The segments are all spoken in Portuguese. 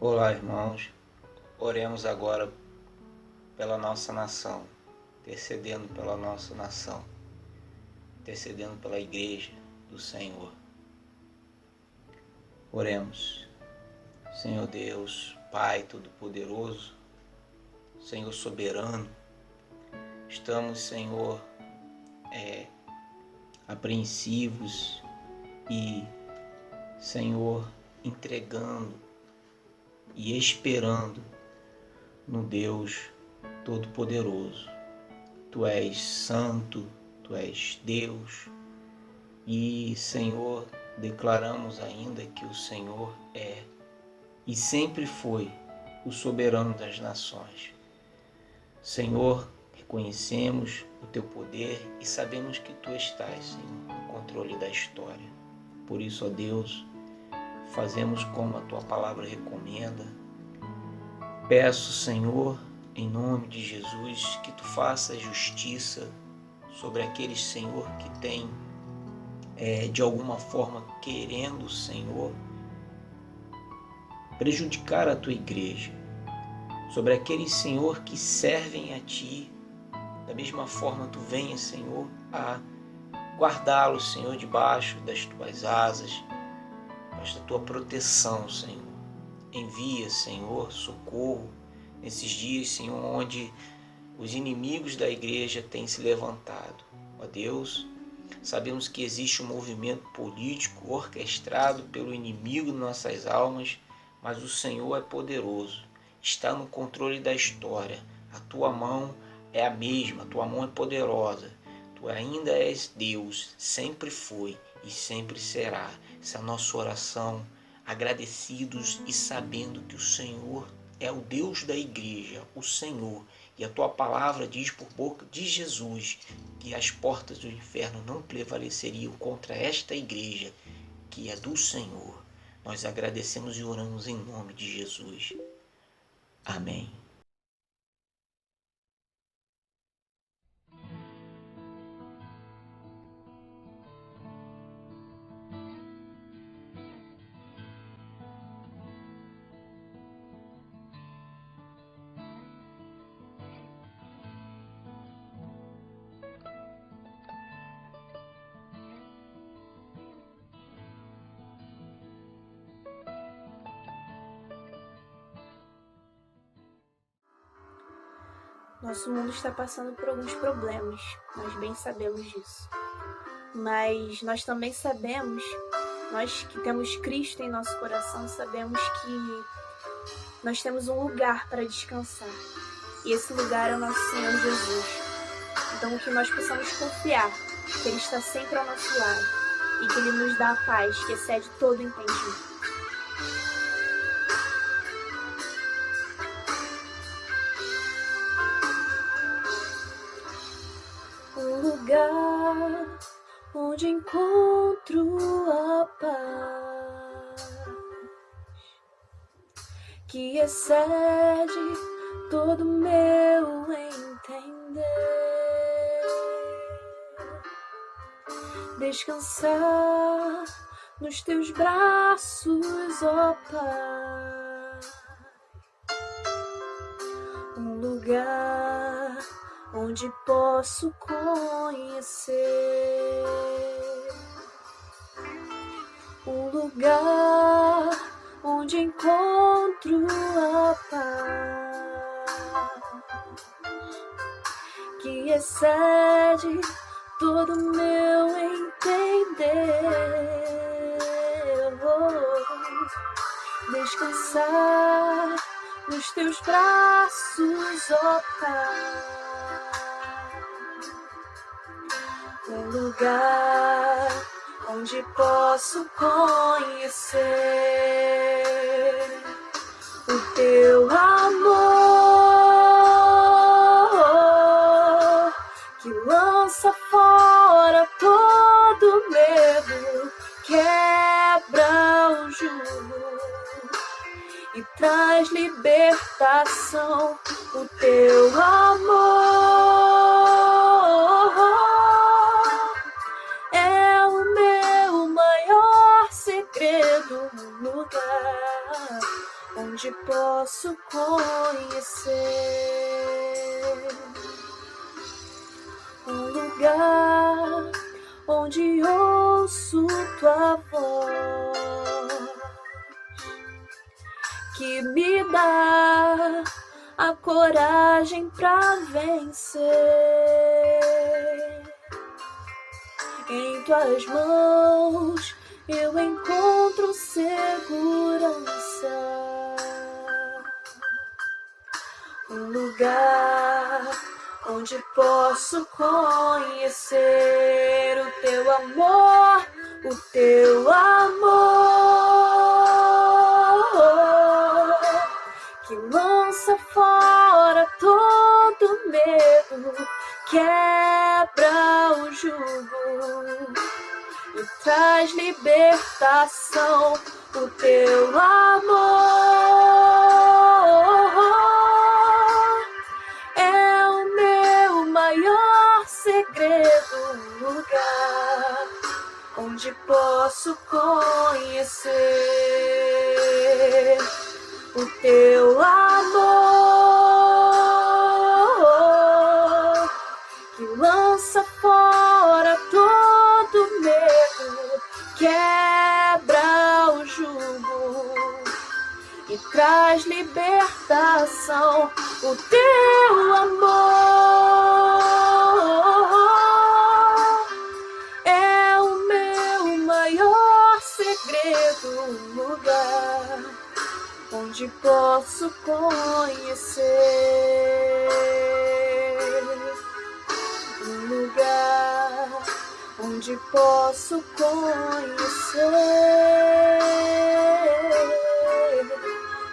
Olá, irmãos. Oremos agora pela nossa nação, intercedendo pela nossa nação, intercedendo pela Igreja do Senhor. Oremos. Senhor Deus, Pai Todo-Poderoso, Senhor Soberano, estamos, Senhor, apreensivos e, Senhor, entregando e esperando no Deus Todo-Poderoso. Tu és santo, Tu és Deus e, Senhor, declaramos ainda que o Senhor é e sempre foi o soberano das nações. Senhor, reconhecemos o Teu poder e sabemos que Tu estás, Senhor, no controle da história. Por isso, ó Deus, fazemos como a Tua palavra recomenda. Peço, Senhor, em nome de Jesus, que Tu faças justiça sobre aqueles, Senhor, que têm, de alguma forma, querendo, Senhor, prejudicar a Tua igreja. Sobre aqueles, Senhor, que servem a Ti. Da mesma forma, Tu venhas, Senhor, a guardá-los, Senhor, debaixo das Tuas asas, debaixo da Tua proteção, Senhor. Envia, Senhor, socorro nesses dias, Senhor, onde os inimigos da igreja têm se levantado. Ó Deus, sabemos que existe um movimento político orquestrado pelo inimigo de nossas almas, mas o Senhor é poderoso, está no controle da história. A Tua mão é a mesma, a Tua mão é poderosa. Tu ainda és Deus, sempre foi e sempre será. Essa é a nossa oração, agradecidos e sabendo que o Senhor é o Deus da igreja, o Senhor. E a Tua palavra diz por boca de Jesus que as portas do inferno não prevaleceriam contra esta igreja, que é do Senhor. Nós agradecemos e oramos em nome de Jesus. Amém. Nosso mundo está passando por alguns problemas, nós bem sabemos disso. Mas nós também sabemos, nós que temos Cristo em nosso coração, sabemos que nós temos um lugar para descansar. E esse lugar é o nosso Senhor Jesus. Então que nós possamos confiar que Ele está sempre ao nosso lado e que Ele nos dá a paz que excede todo entendimento. Lugar onde encontro a paz que excede todo meu entender. Descansar nos Teus braços, ó Pai. Um lugar onde posso conhecer, um lugar onde encontro a paz que excede todo meu entender. Descansar nos Teus braços, ó Pai. Um lugar onde posso conhecer o Teu amor que lança fora todo medo, quebra o jugo e traz libertação. O Teu amor é o meu maior segredo, um lugar onde posso conhecer um lugar onde ouço tua voz, que me dá a coragem pra vencer. Em tuas mãos eu encontro segurança, um lugar onde posso conhecer o teu amor, que lança fora todo medo, quebra o jugo e traz libertação. O teu amor é o meu maior segredo, um lugar onde posso conhecer o teu amor, que lança fora todo medo, quebra o jugo e traz libertação. O teu amor é o meu maior segredo, um lugar onde posso conhecer, um lugar onde posso conhecer,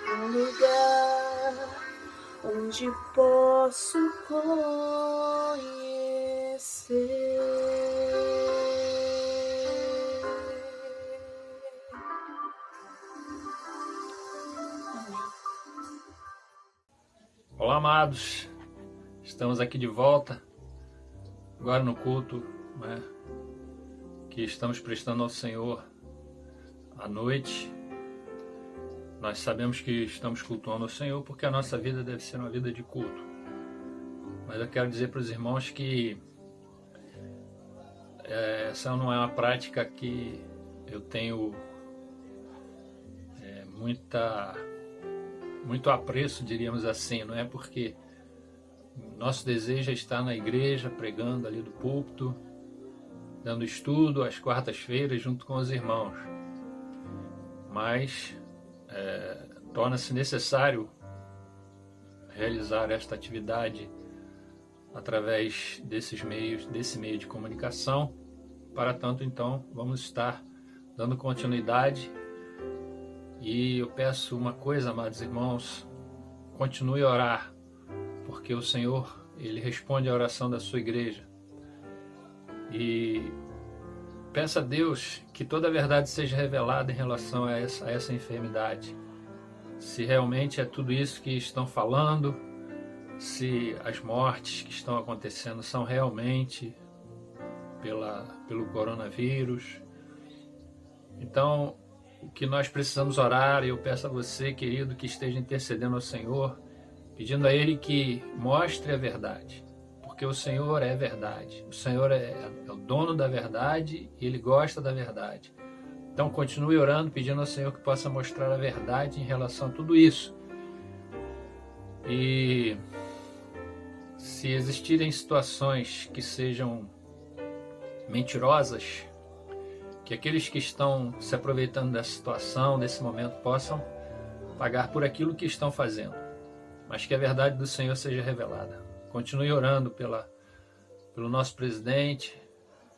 um lugar onde posso conhecer. Olá, amados, estamos aqui de volta, agora no culto, que estamos prestando ao Senhor à noite. Nós sabemos que estamos cultuando ao Senhor porque a nossa vida deve ser uma vida de culto. Mas eu quero dizer para os irmãos que essa não é uma prática que eu tenho muito apreço, diríamos assim, não é? Porque nosso desejo é estar na igreja, pregando ali do púlpito, dando estudo às quartas-feiras junto com os irmãos. Mas torna-se necessário realizar esta atividade através desse meio de comunicação. Para tanto, então, vamos estar dando continuidade. E eu peço uma coisa, amados irmãos, continue a orar, porque o Senhor, Ele responde à oração da sua igreja. E peça a Deus que toda a verdade seja revelada em relação a essa enfermidade. Se realmente é tudo isso que estão falando, se as mortes que estão acontecendo são realmente pelo coronavírus. Então, o que nós precisamos orar, eu peço a você, querido, que esteja intercedendo ao Senhor, pedindo a Ele que mostre a verdade, porque o Senhor é verdade, o Senhor é o dono da verdade e Ele gosta da verdade. Então continue orando, pedindo ao Senhor que possa mostrar a verdade em relação a tudo isso. E se existirem situações que sejam mentirosas, que aqueles que estão se aproveitando dessa situação, desse momento, possam pagar por aquilo que estão fazendo, mas que a verdade do Senhor seja revelada. Continue orando pelo nosso presidente,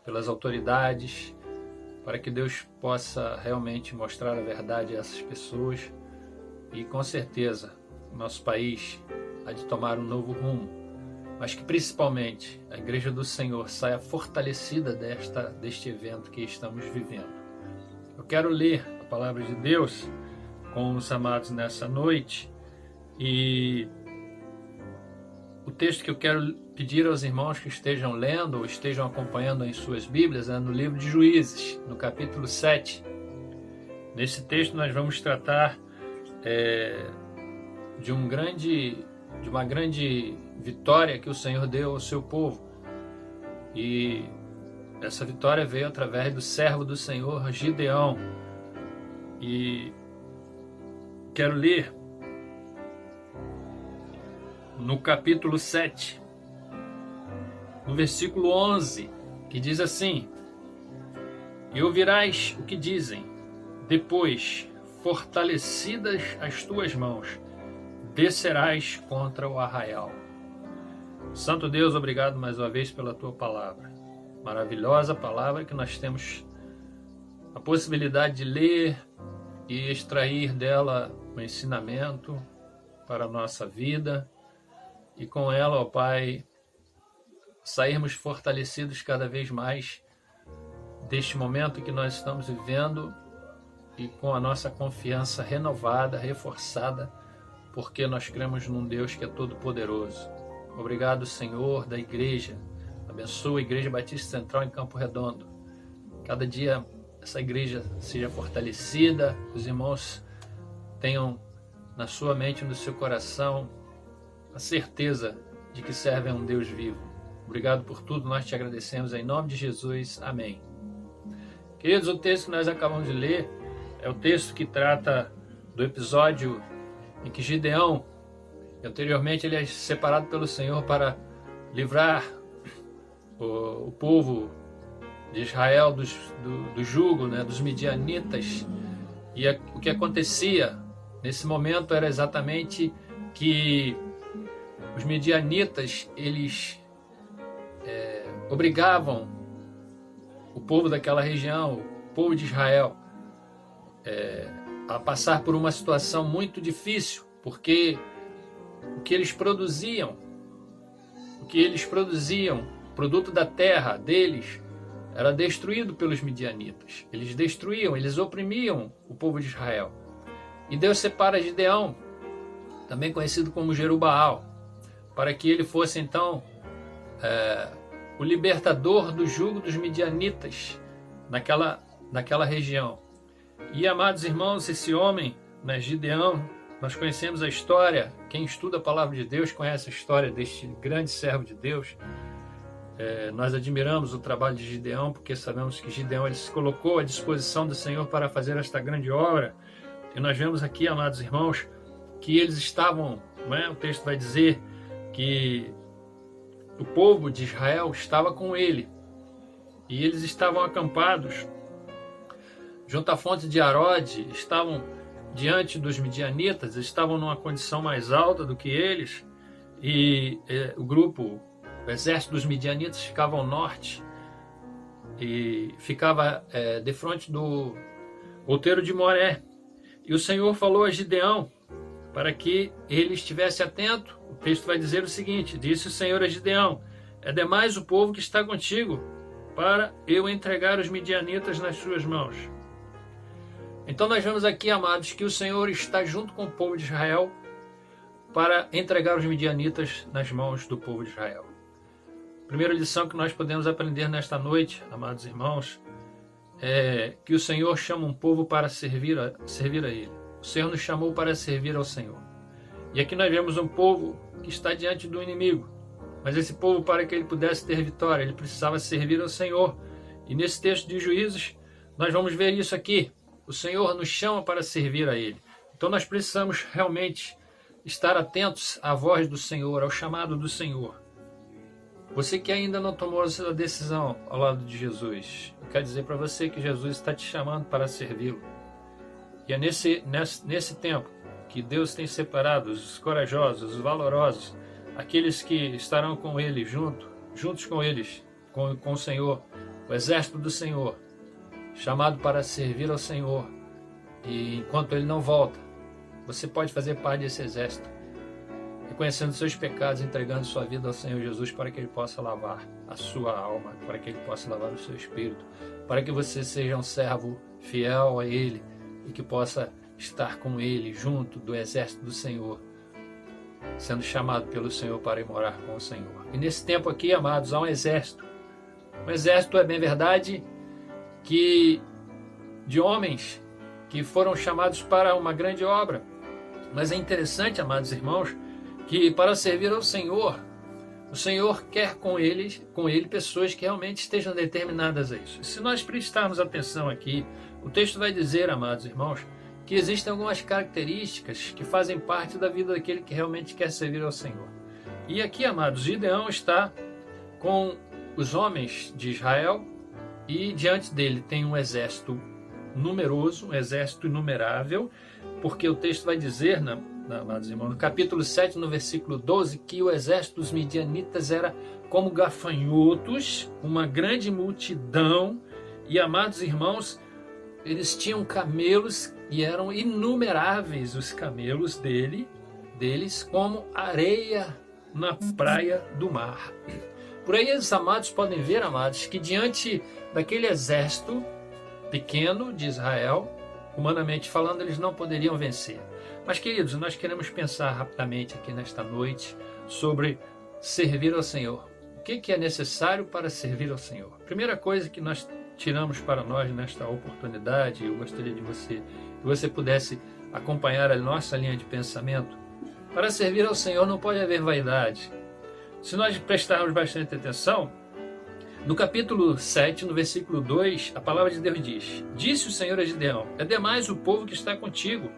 pelas autoridades, para que Deus possa realmente mostrar a verdade a essas pessoas e, com certeza, o nosso país há de tomar um novo rumo, mas que principalmente a Igreja do Senhor saia fortalecida deste evento que estamos vivendo. Eu quero ler a palavra de Deus com os amados nessa noite, e o texto que eu quero pedir aos irmãos que estejam lendo ou estejam acompanhando em suas Bíblias é no livro de Juízes, no capítulo 7. Nesse texto nós vamos tratar de uma grande vitória que o Senhor deu ao seu povo. E essa vitória veio através do servo do Senhor, Gideão. E quero ler no capítulo 7, no versículo 11, que diz assim: E ouvirás o que dizem, depois, fortalecidas as tuas mãos, descerás contra o arraial. Santo Deus, obrigado mais uma vez pela tua palavra. Maravilhosa palavra que nós temos a possibilidade de ler e extrair dela o ensinamento para a nossa vida. E com ela, ó Pai, sairmos fortalecidos cada vez mais deste momento que nós estamos vivendo e com a nossa confiança renovada, reforçada, porque nós cremos num Deus que é todo-poderoso. Obrigado, Senhor, da igreja. Abençoa a Igreja Batista Central em Campo Redondo. Cada dia essa igreja seja fortalecida, os irmãos tenham na sua mente e no seu coração a certeza de que servem a um Deus vivo. Obrigado por tudo, nós te agradecemos em nome de Jesus. Amém. Queridos, o texto que nós acabamos de ler é o texto que trata do episódio em que Gideão, anteriormente ele é separado pelo Senhor para livrar o povo de Israel do jugo, dos midianitas. E o que acontecia nesse momento era exatamente que os midianitas, eles obrigavam o povo daquela região, o povo de Israel, a passar por uma situação muito difícil, porque o que eles produziam, produto da terra deles, era destruído pelos midianitas. Eles destruíam, eles oprimiam o povo de Israel. E Deus separa Gideão, também conhecido como Jerubaal, para que ele fosse então o libertador do jugo dos midianitas naquela região. E, amados irmãos, esse homem, Gideão, nós conhecemos a história. Quem estuda a palavra de Deus conhece a história deste grande servo de Deus. Nós admiramos o trabalho de Gideão, porque sabemos que Gideão ele se colocou à disposição do Senhor para fazer esta grande obra. E nós vemos aqui, amados irmãos, que eles estavam, o texto vai dizer que o povo de Israel estava com ele, e eles estavam acampados junto à fonte de Arode, estavam diante dos midianitas, estavam numa condição mais alta do que eles, e o exército dos midianitas ficava ao norte, e ficava defronte do outeiro de Moré. E o Senhor falou a Gideão para que ele estivesse atento. O texto vai dizer o seguinte: disse o Senhor a Gideão: é demais o povo que está contigo, para eu entregar os midianitas nas suas mãos. Então nós vemos aqui, amados, que o Senhor está junto com o povo de Israel para entregar os midianitas nas mãos do povo de Israel. Primeira lição que nós podemos aprender nesta noite, amados irmãos, é que o Senhor chama um povo para servir a Ele. O Senhor nos chamou para servir ao Senhor. E aqui nós vemos um povo que está diante do inimigo. Mas esse povo, para que ele pudesse ter vitória, ele precisava servir ao Senhor. E nesse texto de Juízes, nós vamos ver isso aqui. O Senhor nos chama para servir a Ele. Então nós precisamos realmente estar atentos à voz do Senhor, ao chamado do Senhor. Você que ainda não tomou a decisão ao lado de Jesus, eu quero dizer para você que Jesus está te chamando para servi-lo. E é nesse tempo que Deus tem separado os corajosos, os valorosos, aqueles que estarão com Ele, juntos com eles, com o Senhor, o exército do Senhor, chamado para servir ao Senhor. E enquanto Ele não volta, você pode fazer parte desse exército, reconhecendo seus pecados, entregando sua vida ao Senhor Jesus para que Ele possa lavar a sua alma, para que Ele possa lavar o seu espírito, para que você seja um servo fiel a Ele e que possa estar com Ele junto do exército do Senhor, sendo chamado pelo Senhor para ir morar com o Senhor. E nesse tempo aqui, amados, há um exército. Um exército, é bem verdade, de homens que foram chamados para uma grande obra, Mas é interessante, amados irmãos, que para servir ao Senhor, o Senhor quer com ele pessoas que realmente estejam determinadas a isso. Se nós prestarmos atenção aqui, o texto vai dizer, amados irmãos, que existem algumas características que fazem parte da vida daquele que realmente quer servir ao Senhor. E aqui, amados, Gideão está com os homens de Israel e diante dele tem um exército numeroso, um exército inumerável, porque o texto vai dizer, amados irmãos, no capítulo 7, no versículo 12, que o exército dos midianitas era como gafanhotos, uma grande multidão, e, amados irmãos, eles tinham camelos e eram inumeráveis os camelos deles, como areia na praia do mar. Por aí, os amados podem ver, amados, que diante daquele exército pequeno de Israel, humanamente falando, eles não poderiam vencer. Mas, queridos, nós queremos pensar rapidamente aqui nesta noite sobre servir ao Senhor. O que é necessário para servir ao Senhor? Primeira coisa que nós tiramos para nós nesta oportunidade, eu gostaria de que você pudesse acompanhar a nossa linha de pensamento. Para servir ao Senhor não pode haver vaidade. Se nós prestarmos bastante atenção, no capítulo 7, no versículo 2, a palavra de Deus diz: Disse o Senhor a Gideão: É demais o povo que está contigo,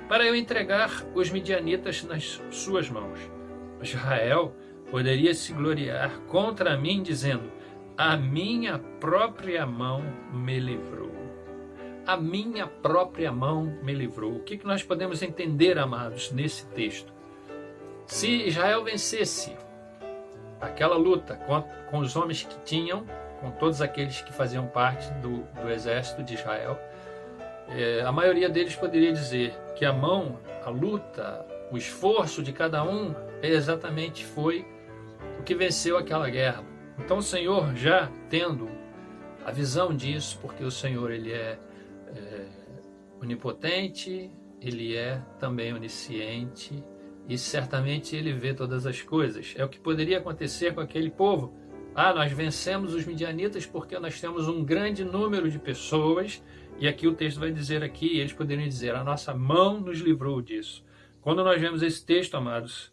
para eu entregar os midianitas nas suas mãos. Israel poderia se gloriar contra mim, dizendo: A minha própria mão me livrou. A minha própria mão me livrou. O que nós podemos entender, amados, nesse texto? Se Israel vencesse aquela luta com os homens que tinham, com todos aqueles que faziam parte do exército de Israel, a maioria deles poderia dizer que a luta, o esforço de cada um exatamente foi o que venceu aquela guerra. Então o Senhor, já tendo a visão disso, porque o Senhor ele é onipotente, ele é também onisciente, e certamente ele vê todas as coisas. É o que poderia acontecer com aquele povo. Nós vencemos os midianitas porque nós temos um grande número de pessoas, e aqui o texto vai dizer aqui, eles poderiam dizer: a nossa mão nos livrou disso. Quando nós vemos esse texto, amados,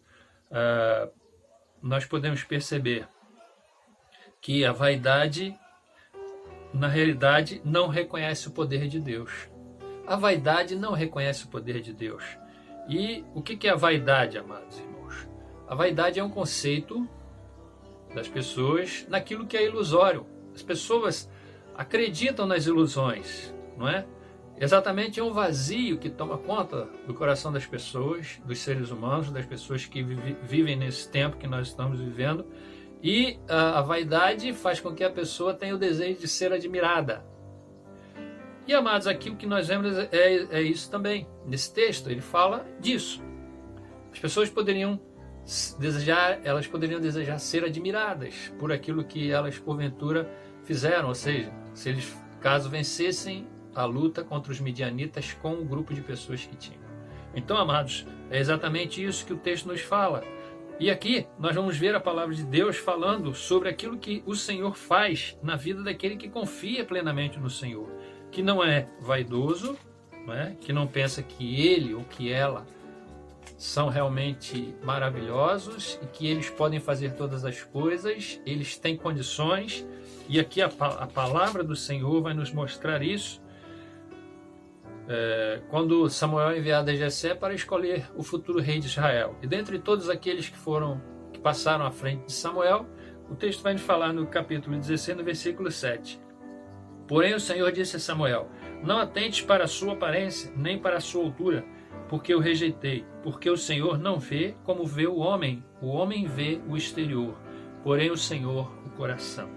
nós podemos perceber que a vaidade, na realidade, não reconhece o poder de Deus. A vaidade não reconhece o poder de Deus. E o que é a vaidade, amados irmãos? A vaidade é um conceito das pessoas naquilo que é ilusório. As pessoas acreditam nas ilusões, não é? Exatamente, é um vazio que toma conta do coração das pessoas, dos seres humanos, das pessoas que vivem nesse tempo que nós estamos vivendo. E a vaidade faz com que a pessoa tenha o desejo de ser admirada. E, amados, aqui o que nós vemos é isso também. Nesse texto, ele fala disso. As pessoas poderiam desejar ser admiradas por aquilo que elas, porventura, fizeram. Ou seja, se eles, caso vencessem a luta contra os midianitas com o grupo de pessoas que tinham. Então, amados, é exatamente isso que o texto nos fala. E aqui nós vamos ver a palavra de Deus falando sobre aquilo que o Senhor faz na vida daquele que confia plenamente no Senhor, que não é vaidoso, que não pensa que ele ou que ela são realmente maravilhosos e que eles podem fazer todas as coisas, eles têm condições, e aqui a palavra do Senhor vai nos mostrar isso. Quando Samuel é enviado a Jessé para escolher o futuro rei de Israel. E dentre todos aqueles que passaram à frente de Samuel, o texto vai nos falar no capítulo 16, no versículo 7. Porém o Senhor disse a Samuel: Não atentes para a sua aparência, nem para a sua altura, porque eu rejeitei. Porque o Senhor não vê como vê o homem vê o exterior, porém o Senhor o coração.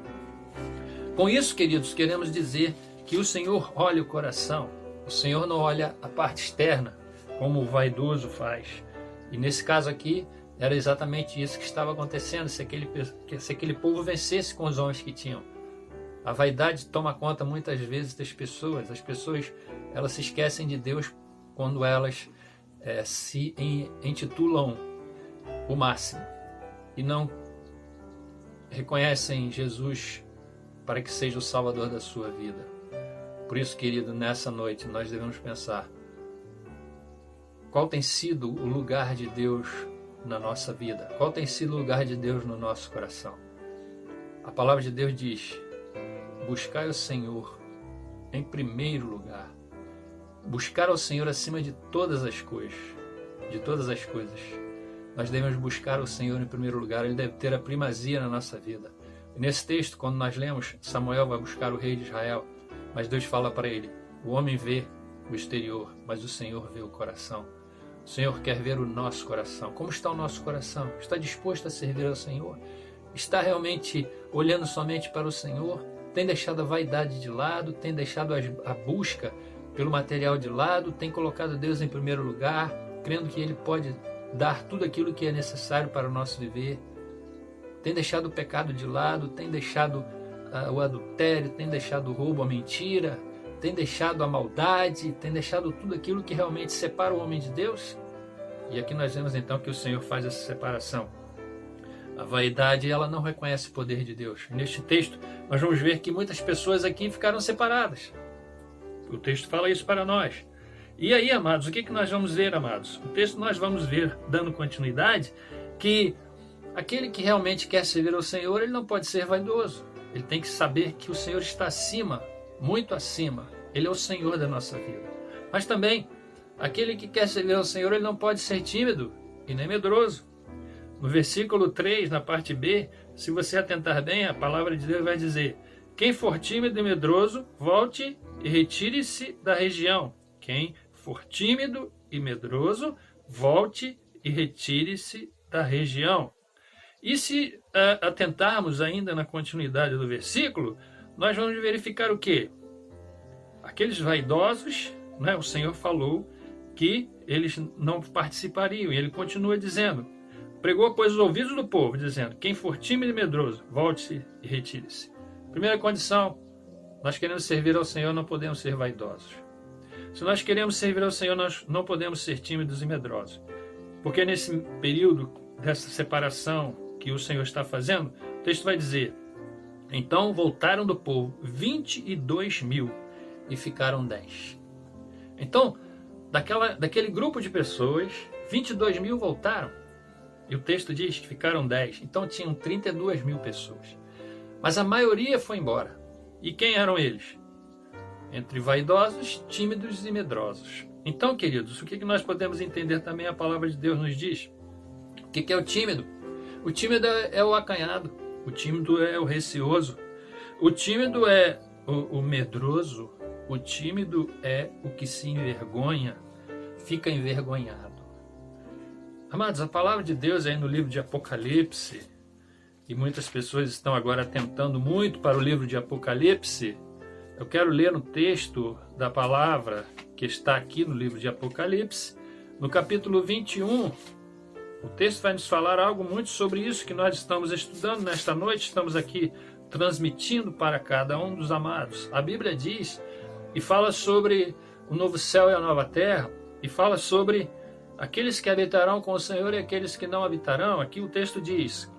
Com isso, queridos, queremos dizer que o Senhor olha o coração. O Senhor não olha a parte externa, como o vaidoso faz. E nesse caso aqui, era exatamente isso que estava acontecendo, se aquele povo vencesse com os homens que tinham. A vaidade toma conta muitas vezes das pessoas. As pessoas, elas se esquecem de Deus quando elas se intitulam o máximo e não reconhecem Jesus para que seja o Salvador da sua vida. Por isso, querido, nessa noite nós devemos pensar: qual tem sido o lugar de Deus na nossa vida? Qual tem sido o lugar de Deus no nosso coração? A palavra de Deus diz: buscai o Senhor em primeiro lugar. Buscar ao Senhor acima de todas as coisas. De todas as coisas. Nós devemos buscar o Senhor em primeiro lugar. Ele deve ter a primazia na nossa vida. E nesse texto, quando nós lemos, Samuel vai buscar o rei de Israel, mas Deus fala para ele: o homem vê o exterior, mas o Senhor vê o coração. O Senhor quer ver o nosso coração. Como está o nosso coração? Está disposto a servir ao Senhor? Está realmente olhando somente para o Senhor? Tem deixado a vaidade de lado? Tem deixado a busca pelo material de lado? Tem colocado Deus em primeiro lugar, crendo que Ele pode dar tudo aquilo que é necessário para o nosso viver? Tem deixado o pecado de lado? Tem deixado o adultério? Tem deixado o roubo, a mentira? Tem deixado a maldade? Tem deixado tudo aquilo que realmente separa o homem de Deus? E aqui nós vemos então que o Senhor faz essa separação. A vaidade, ela não reconhece o poder de Deus. Neste texto, nós vamos ver que muitas pessoas aqui ficaram separadas. O texto fala isso para nós. E aí, amados, o que nós vamos ver, amados? O texto nós vamos ver, dando continuidade, que aquele que realmente quer servir ao Senhor, ele não pode ser vaidoso. Ele tem que saber que o Senhor está acima, muito acima. Ele é o Senhor da nossa vida. Mas também, aquele que quer servir ao Senhor, ele não pode ser tímido e nem medroso. No versículo 3, na parte B, se você atentar bem, a palavra de Deus vai dizer: quem for tímido e medroso, volte e retire-se da região. Quem for tímido e medroso, volte e retire-se da região. E se atentarmos ainda na continuidade do versículo, nós vamos verificar o quê? Aqueles vaidosos, né, o Senhor falou que eles não participariam. E ele continua dizendo: pregou, pois, os ouvidos do povo, dizendo: quem for tímido e medroso, volte-se e retire-se. Primeira condição: nós queremos servir ao Senhor, não podemos ser vaidosos. Se nós queremos servir ao Senhor, nós não podemos ser tímidos e medrosos. Porque nesse período dessa separação que o Senhor está fazendo, o texto vai dizer: então voltaram do povo 22.000 e ficaram 10. Então, daquele grupo de pessoas, 22.000 voltaram. E o texto diz que ficaram 10. Então tinham 32.000 pessoas. Mas a maioria foi embora. E quem eram eles? Entre vaidosos, tímidos e medrosos. Então, queridos, o que nós podemos entender também? A palavra de Deus nos diz. O que é o tímido? O tímido é o acanhado. O tímido é o receoso. O tímido é o medroso. O tímido é o que se envergonha, fica envergonhado. Amados, a palavra de Deus aí no livro de Apocalipse, e muitas pessoas estão agora atentando muito para o livro de Apocalipse. Eu quero ler no texto da palavra que está aqui no livro de Apocalipse, no capítulo 21. O texto vai nos falar algo muito sobre isso que nós estamos estudando nesta noite, estamos aqui transmitindo para cada um dos amados. A Bíblia diz e fala sobre o novo céu e a nova terra, e fala sobre aqueles que habitarão com o Senhor e aqueles que não habitarão. Aqui o texto diz,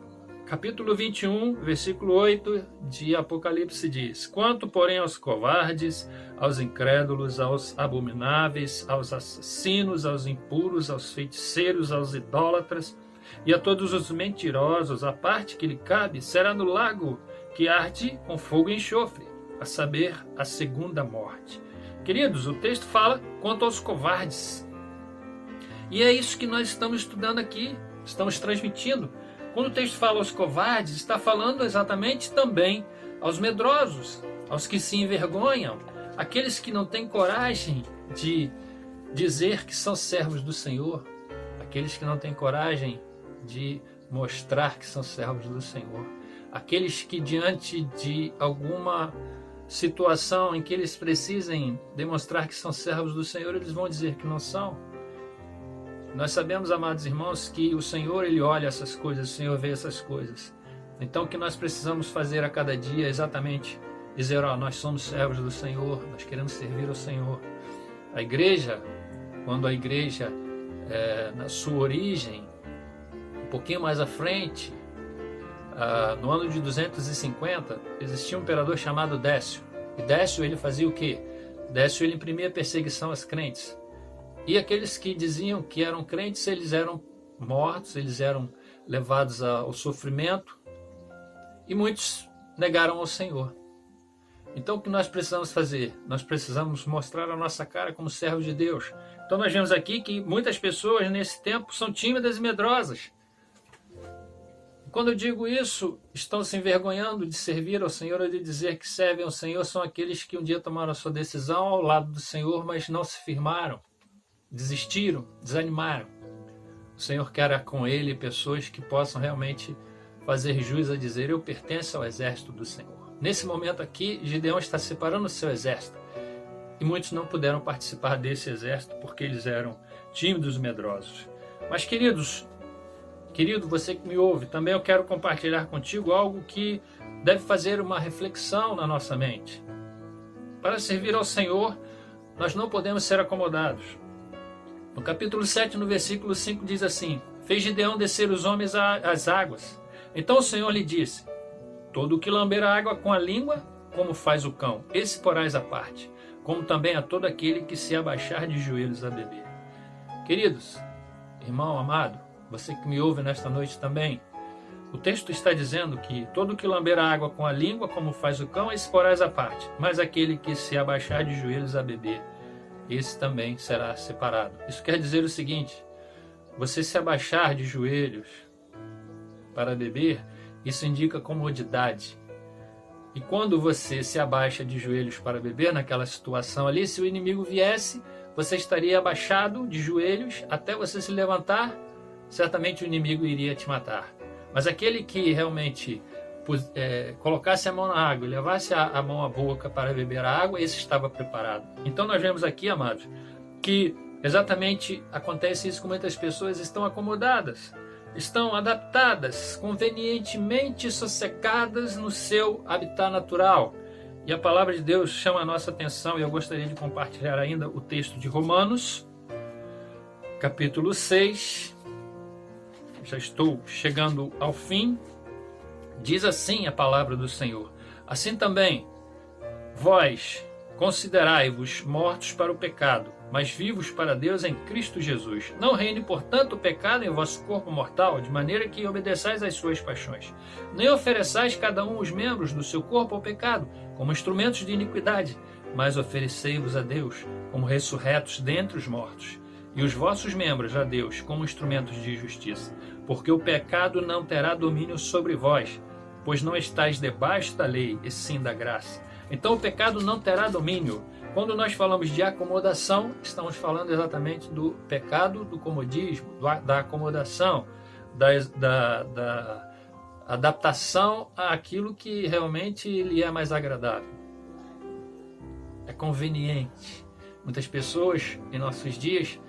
capítulo 21, versículo 8 de Apocalipse diz: quanto, porém, aos covardes, aos incrédulos, aos abomináveis, aos assassinos, aos impuros, aos feiticeiros, aos idólatras e a todos os mentirosos, a parte que lhe cabe será no lago que arde com fogo e enxofre, a saber, a segunda morte. Queridos, o texto fala quanto aos covardes. E é isso que nós estamos estudando aqui, estamos transmitindo. Quando o texto fala aos covardes, está falando exatamente também aos medrosos, aos que se envergonham, aqueles que não têm coragem de dizer que são servos do Senhor, aqueles que não têm coragem de mostrar que são servos do Senhor, aqueles que diante de alguma situação em que eles precisem demonstrar que são servos do Senhor, eles vão dizer que não são. Nós sabemos, amados irmãos, que o Senhor, Ele olha essas coisas, o Senhor vê essas coisas. Então, o que nós precisamos fazer a cada dia é exatamente dizer: nós somos servos do Senhor, nós queremos servir ao Senhor. A igreja, quando a igreja, na sua origem, um pouquinho mais à frente, no ano de 250, existia um imperador chamado Décio. E Décio, ele fazia o quê? Décio, ele imprimia perseguição às crentes. E aqueles que diziam que eram crentes, eles eram mortos, eles eram levados ao sofrimento, e muitos negaram ao Senhor. Então o que nós precisamos fazer? Nós precisamos mostrar a nossa cara como servos de Deus. Então nós vemos aqui que muitas pessoas nesse tempo são tímidas e medrosas. Quando eu digo isso, estão se envergonhando de servir ao Senhor ou de dizer que servem ao Senhor, são aqueles que um dia tomaram a sua decisão ao lado do Senhor, mas não se firmaram, desistiram, desanimaram. O Senhor quer com ele pessoas que possam realmente fazer jus a dizer: eu pertenço ao exército do Senhor. Nesse momento aqui, Gideão está separando o seu exército. E muitos não puderam participar desse exército porque eles eram tímidos e medrosos. Mas querido, você que me ouve, também eu quero compartilhar contigo algo que deve fazer uma reflexão na nossa mente. Para servir ao Senhor, nós não podemos ser acomodados. No capítulo 7, no versículo 5, diz assim: fez Gideão descer os homens às águas. Então o Senhor lhe disse: todo o que lamber a água com a língua, como faz o cão, esse porás à parte, como também a todo aquele que se abaixar de joelhos a beber. Queridos, irmão amado, você que me ouve nesta noite também, o texto está dizendo que todo o que lamber a água com a língua, como faz o cão, esse porás à parte, mas aquele que se abaixar de joelhos a beber, esse também será separado. Isso quer dizer o seguinte: você se abaixar de joelhos para beber, isso indica comodidade. E quando você se abaixa de joelhos para beber, naquela situação ali, se o inimigo viesse, você estaria abaixado de joelhos até você se levantar, certamente o inimigo iria te matar. Mas aquele que realmente colocasse a mão na água e levasse a mão à boca para beber a água, esse estava preparado. Então nós vemos aqui, amados, que exatamente acontece isso com muitas pessoas, estão acomodadas, estão adaptadas, convenientemente sossegadas no seu habitat natural. E a palavra de Deus chama a nossa atenção, e eu gostaria de compartilhar ainda o texto de Romanos, capítulo 6, já estou chegando ao fim. Diz assim a palavra do Senhor: assim também, vós considerai-vos mortos para o pecado, mas vivos para Deus em Cristo Jesus. Não reine, portanto, o pecado em vosso corpo mortal, de maneira que obedeçais às suas paixões. Nem ofereçais cada um os membros do seu corpo ao pecado, como instrumentos de iniquidade, mas oferecei-vos a Deus como ressurretos dentre os mortos, e os vossos membros a Deus como instrumentos de justiça. Porque o pecado não terá domínio sobre vós, pois não estáis debaixo da lei, e sim da graça. Então o pecado não terá domínio. Quando nós falamos de acomodação, estamos falando exatamente do pecado, do comodismo, da acomodação, da adaptação àquilo que realmente lhe é mais agradável. É conveniente. Muitas pessoas em nossos dias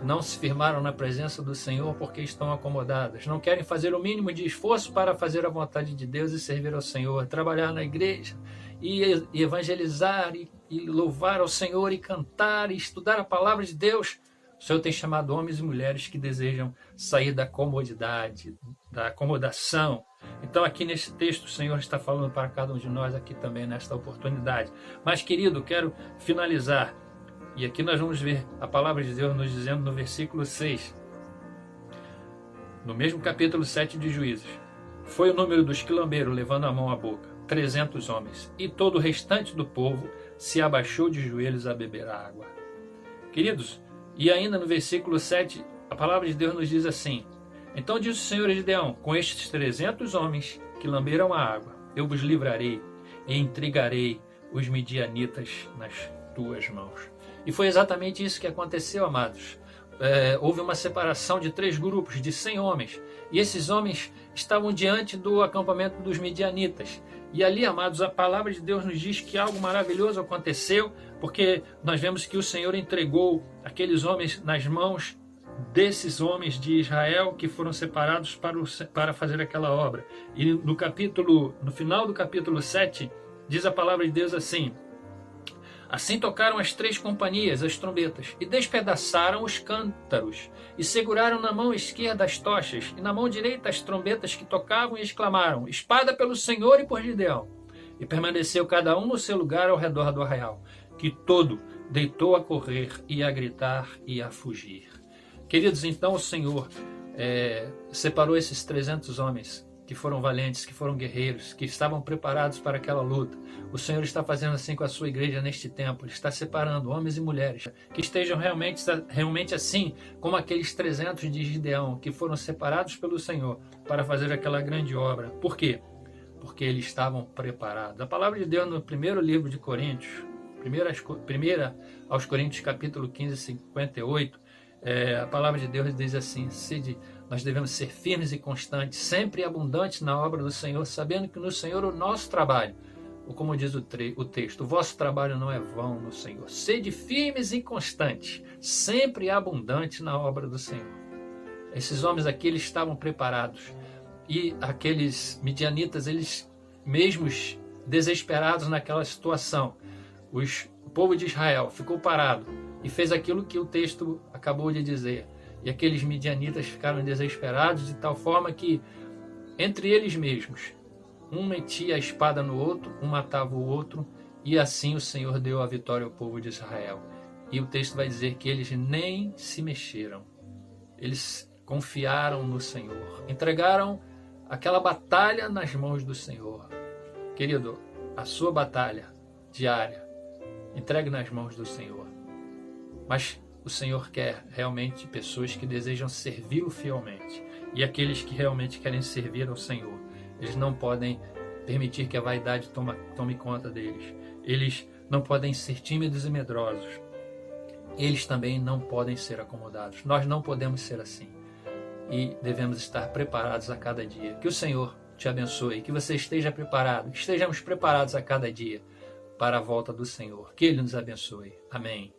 não se firmaram na presença do Senhor porque estão acomodadas. Não querem fazer o mínimo de esforço para fazer a vontade de Deus e servir ao Senhor, trabalhar na igreja e evangelizar e louvar ao Senhor e cantar e estudar a palavra de Deus. O Senhor tem chamado homens e mulheres que desejam sair da comodidade, da acomodação. Então aqui nesse texto o Senhor está falando para cada um de nós aqui também nesta oportunidade. Mas, querido, quero finalizar. E aqui nós vamos ver a palavra de Deus nos dizendo no versículo 6, no mesmo capítulo 7 de Juízes: foi o número dos que lamberam, levando a mão à boca, 300 homens, e todo o restante do povo se abaixou de joelhos a beber a água. Queridos, e ainda no versículo 7, a palavra de Deus nos diz assim: então disse o Senhor a Gideão: com estes 300 homens que lamberam a água, eu vos livrarei e entregarei os midianitas nas tuas mãos. E foi exatamente isso que aconteceu, amados. Houve uma separação de 3 grupos de 100 homens. E esses homens estavam diante do acampamento dos midianitas. E ali, amados, a palavra de Deus nos diz que algo maravilhoso aconteceu, porque nós vemos que o Senhor entregou aqueles homens nas mãos desses homens de Israel que foram separados para fazer aquela obra. E no final do capítulo 7, diz a palavra de Deus assim: assim tocaram as 3 companhias as trombetas, e despedaçaram os cântaros, e seguraram na mão esquerda as tochas, e na mão direita as trombetas que tocavam, e exclamaram: espada pelo Senhor e por Gideão. E permaneceu cada um no seu lugar ao redor do arraial, que todo deitou a correr e a gritar e a fugir. Queridos, então o Senhor separou esses 300 homens que foram valentes, que foram guerreiros, que estavam preparados para aquela luta. O Senhor está fazendo assim com a sua igreja neste tempo. Ele está separando homens e mulheres que estejam realmente assim como aqueles 300 de Gideão, que foram separados pelo Senhor para fazer aquela grande obra. Por quê? Porque eles estavam preparados. A palavra de Deus no primeiro livro de Coríntios, primeira aos Coríntios, capítulo 15, 58, a palavra de Deus diz assim: nós devemos ser firmes e constantes, sempre abundantes na obra do Senhor, sabendo que no Senhor o nosso trabalho, ou como diz o texto, o vosso trabalho não é vão no Senhor. Sede firmes e constantes, sempre abundantes na obra do Senhor. Esses homens aqui, eles estavam preparados. E aqueles midianitas, eles mesmos desesperados naquela situação, o povo de Israel ficou parado e fez aquilo que o texto acabou de dizer. E aqueles midianitas ficaram desesperados de tal forma que, entre eles mesmos, um metia a espada no outro, um matava o outro, e assim o Senhor deu a vitória ao povo de Israel. E o texto vai dizer que eles nem se mexeram. Eles confiaram no Senhor, entregaram aquela batalha nas mãos do Senhor. Querido, a sua batalha diária, entregue nas mãos do Senhor. Mas o Senhor quer realmente pessoas que desejam servi-lo fielmente. E aqueles que realmente querem servir ao Senhor, eles não podem permitir que a vaidade tome conta deles. Eles não podem ser tímidos e medrosos. Eles também não podem ser acomodados. Nós não podemos ser assim. E devemos estar preparados a cada dia. Que o Senhor te abençoe, que você esteja preparado, que estejamos preparados a cada dia para a volta do Senhor. Que Ele nos abençoe. Amém.